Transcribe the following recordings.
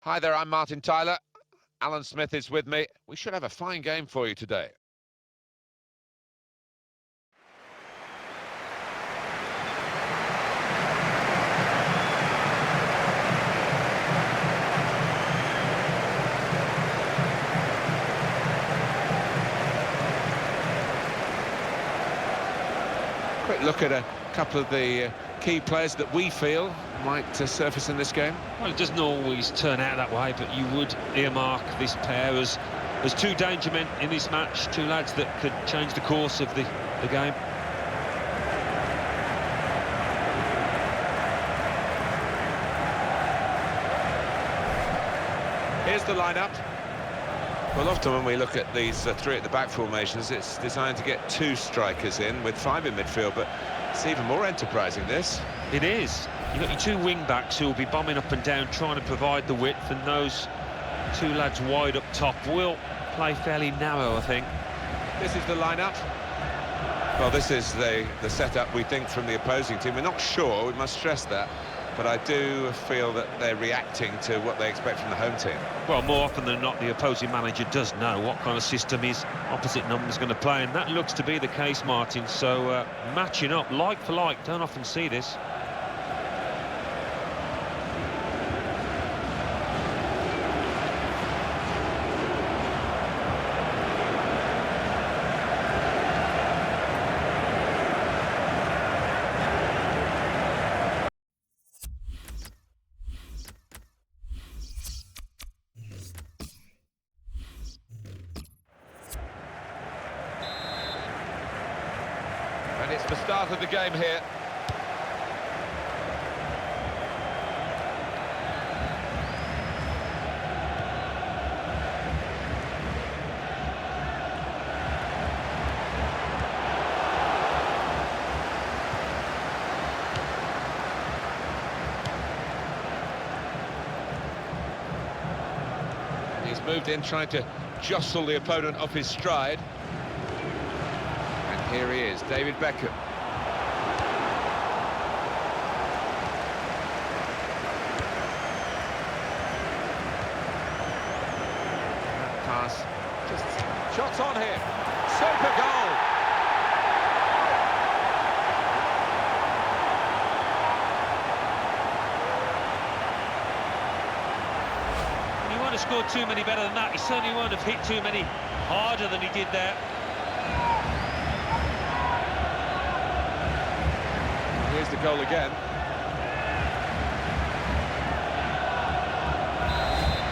Hi there, I'm Martin Tyler. Alan Smith is with me. We should have a fine game for you today. Quick look at a couple of the key players that we feel might surface in this game. Well, it doesn't always turn out that way, but you would earmark this pair as two danger men in this match, two lads that could change the course of the game. Here's the lineup. Well, often when we look at these three at the back formations, it's designed to get two strikers in with five in midfield, but it's even more enterprising, this. It is. You've got your two wing-backs who will be bombing up and down, trying to provide the width, and those two lads wide up top will play fairly narrow, I think. This is the lineup. Well, this is the setup we think from the opposing team. We're not sure, we must stress that, but I do feel that they're reacting to what they expect from the home team. Well, more often than not, the opposing manager does know what kind of system his opposite number is going to play, and that looks to be the case, Martin. So, matching up, like for like, don't often see this. And it's the start of the game here. He's moved in, trying to jostle the opponent off his stride. And here he is, David Beckham. That pass, just shots on here. Super goal! He won't have scored too many better than that. He certainly won't have hit too many harder than he did there. Here's the goal again.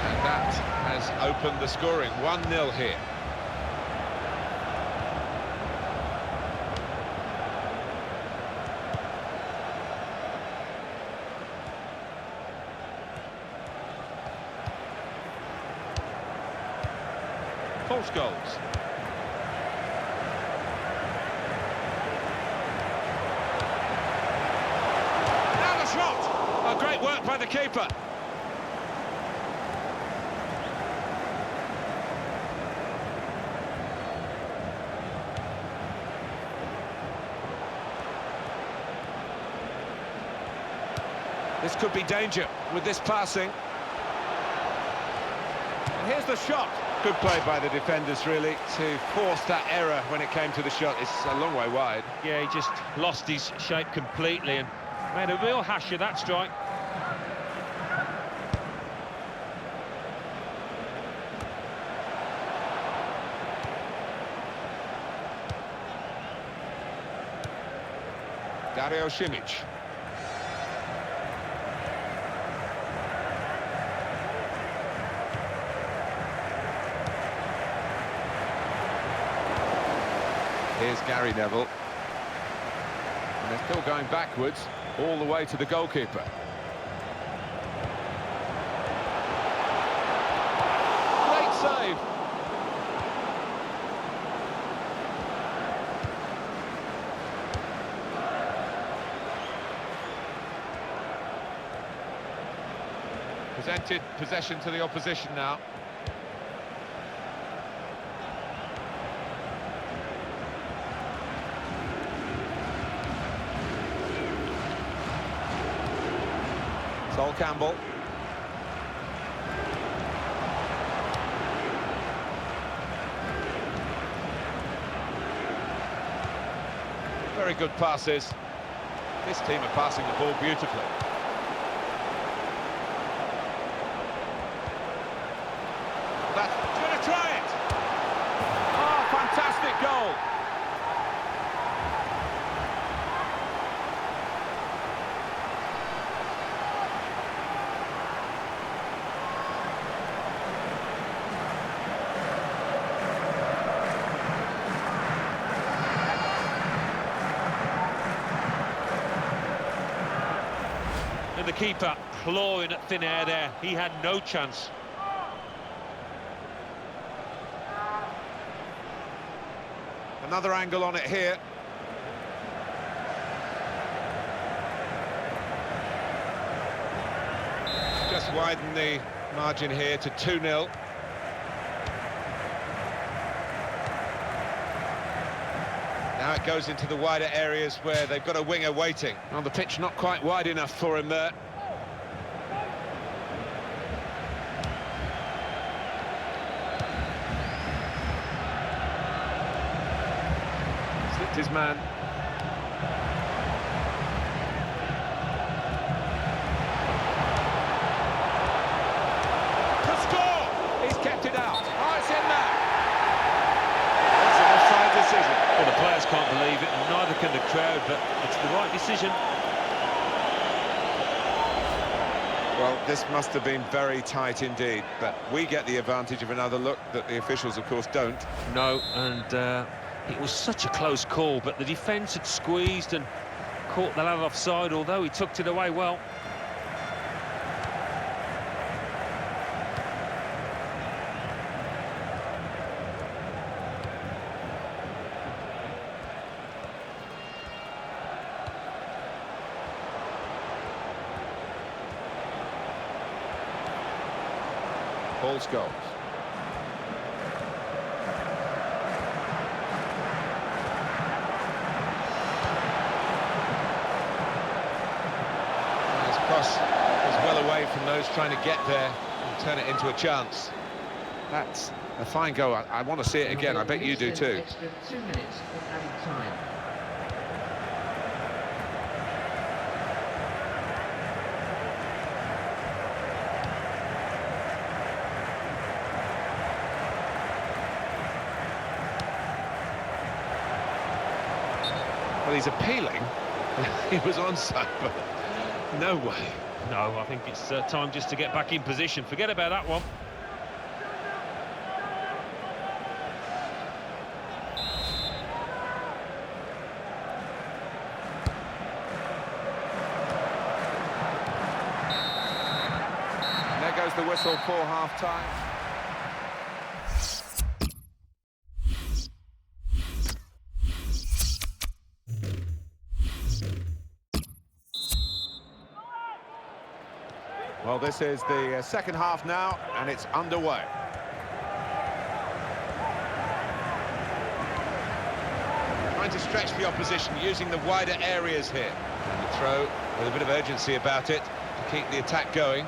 And that has opened the scoring. 1-0 here. False goals. Oh, great work by the keeper. This could be danger with this passing. And here's the shot. Good play by the defenders, really, to force that error when it came to the shot. It's a long way wide. Yeah, he just lost his shape completely and made a real hash of that strike. Dario Simic. Here's Gary Neville. And they're still going backwards, all the way to the goalkeeper. Great save. Presented possession to the opposition now. Sol Campbell. very good passes. This team are passing the ball beautifully. That's going to try it. Oh, fantastic goal. And the keeper clawing at thin air there. He had no chance. Another angle on it here. Just widen the margin here to 2-0. Now it goes into the wider areas where they've got a winger waiting. On the pitch, not quite wide enough for him there. Slipped his man. To score! He's kept it out. Oh, it's in there. That's an offside decision. Well, the players can't believe it, and neither can the crowd, but it's the right decision. Well, this must have been very tight indeed, but we get the advantage of another look that the officials, of course, don't. No, and it was such a close call, but the defence had squeezed and caught the lad offside, although he tucked it away well. Paul Scholes. His cross was well away from those trying to get there and turn it into a chance. That's a fine goal. I want to see it again. I bet you do too. Extra 2 minutes of added time. Well, he's appealing. He was onside, but no way. No, I think it's time just to get back in position. Forget about that one. And there goes the whistle for half-time. Well, this is the second half now, and it's underway. Trying to stretch the opposition, using the wider areas here. And the throw with a bit of urgency about it to keep the attack going.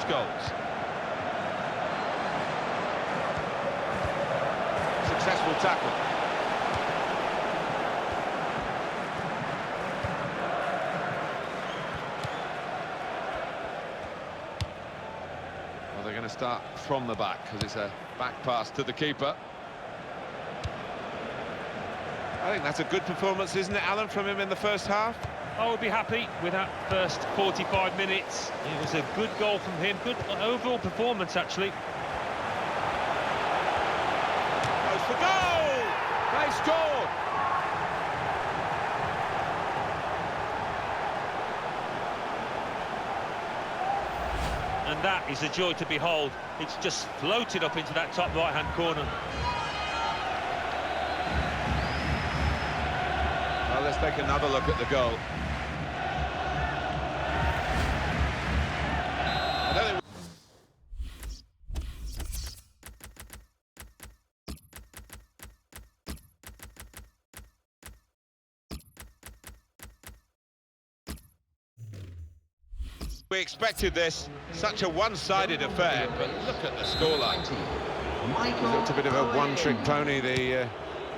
Goals. Successful tackle. Well, they're going to start from the back because it's a back pass to the keeper. I think that's a good performance, isn't it, Alan, from him in the first half? I would be happy with that first 45 minutes. It was a good goal from him, good overall performance, actually. Goes for goal! They scored! And that is a joy to behold. It's just floated up into that top right-hand corner. Well, let's take another look at the goal. I don't think We expected this, such a one-sided affair, but look at the scoreline. He looked a bit of a one-trick pony, the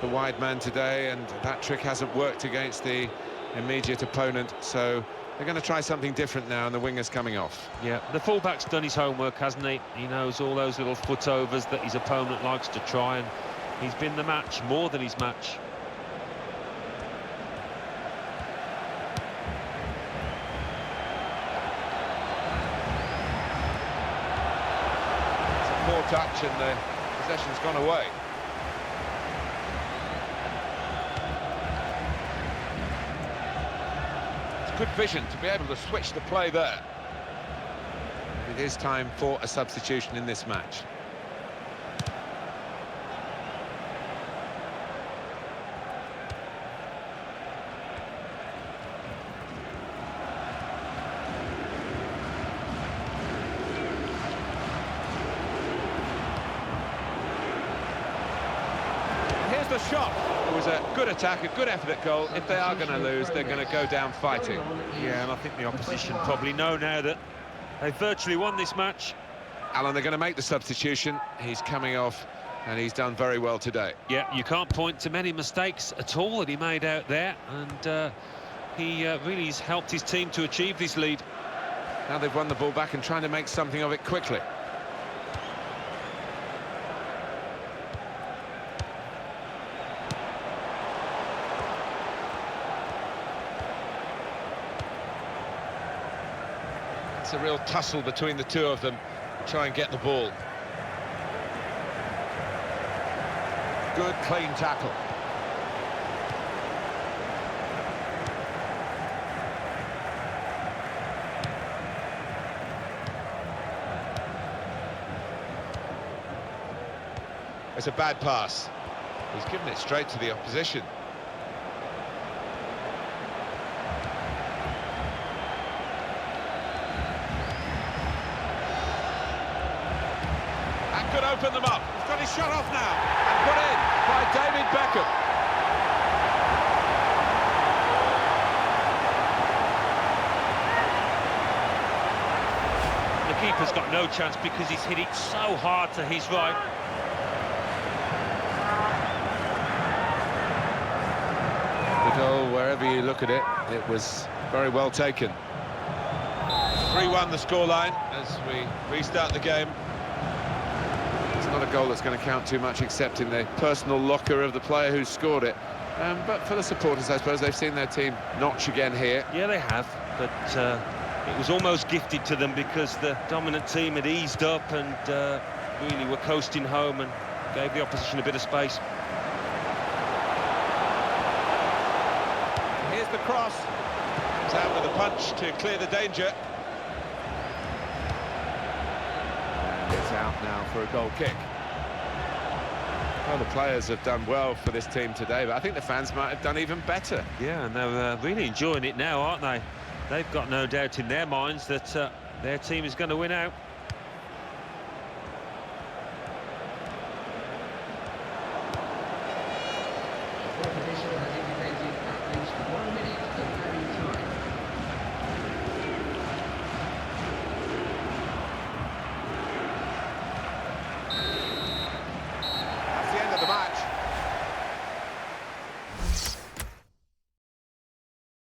wide man today, and that trick hasn't worked against the immediate opponent, so they're going to try something different now, and the winger's coming off. Yeah, the fullback's done his homework, hasn't he? He knows all those little footovers that his opponent likes to try, and he's been the match, more than his match. It's a poor touch, and the possession's gone away. Good vision to be able to switch the play there. It is time for a substitution in this match. Here's the shot. It was a good attack, a good effort at goal. If they are going to lose, they're going to go down fighting. Yeah, and I think the opposition probably know now that they've virtually won this match. Alan, they're going to make the substitution. He's coming off, and he's done very well today. Yeah, you can't point to many mistakes at all that he made out there, and he really has helped his team to achieve this lead. Now they've won the ball back and trying to make something of it quickly. It's a real tussle between the two of them, try and get the ball. Good, clean tackle. It's a bad pass. He's given it straight to the opposition. Could open them up. He's got his shot off now and put in by David Beckham. The keeper's got no chance because he's hit it so hard to his right. The goal, wherever you look at it, it was very well taken. 3-1 the scoreline as we restart the game. Not a goal that's going to count too much except in the personal locker of the player who scored it. But for the supporters, I suppose, they've seen their team notch again here. Yeah, they have, but it was almost gifted to them because the dominant team had eased up and really were coasting home and gave the opposition a bit of space. Here's the cross. Comes out with a punch to clear the danger. It's out now for a goal kick. Well, the players have done well for this team today, but I think the fans might have done even better. Yeah, and they're really enjoying it now, aren't they? They've got no doubt in their minds that their team is going to win out.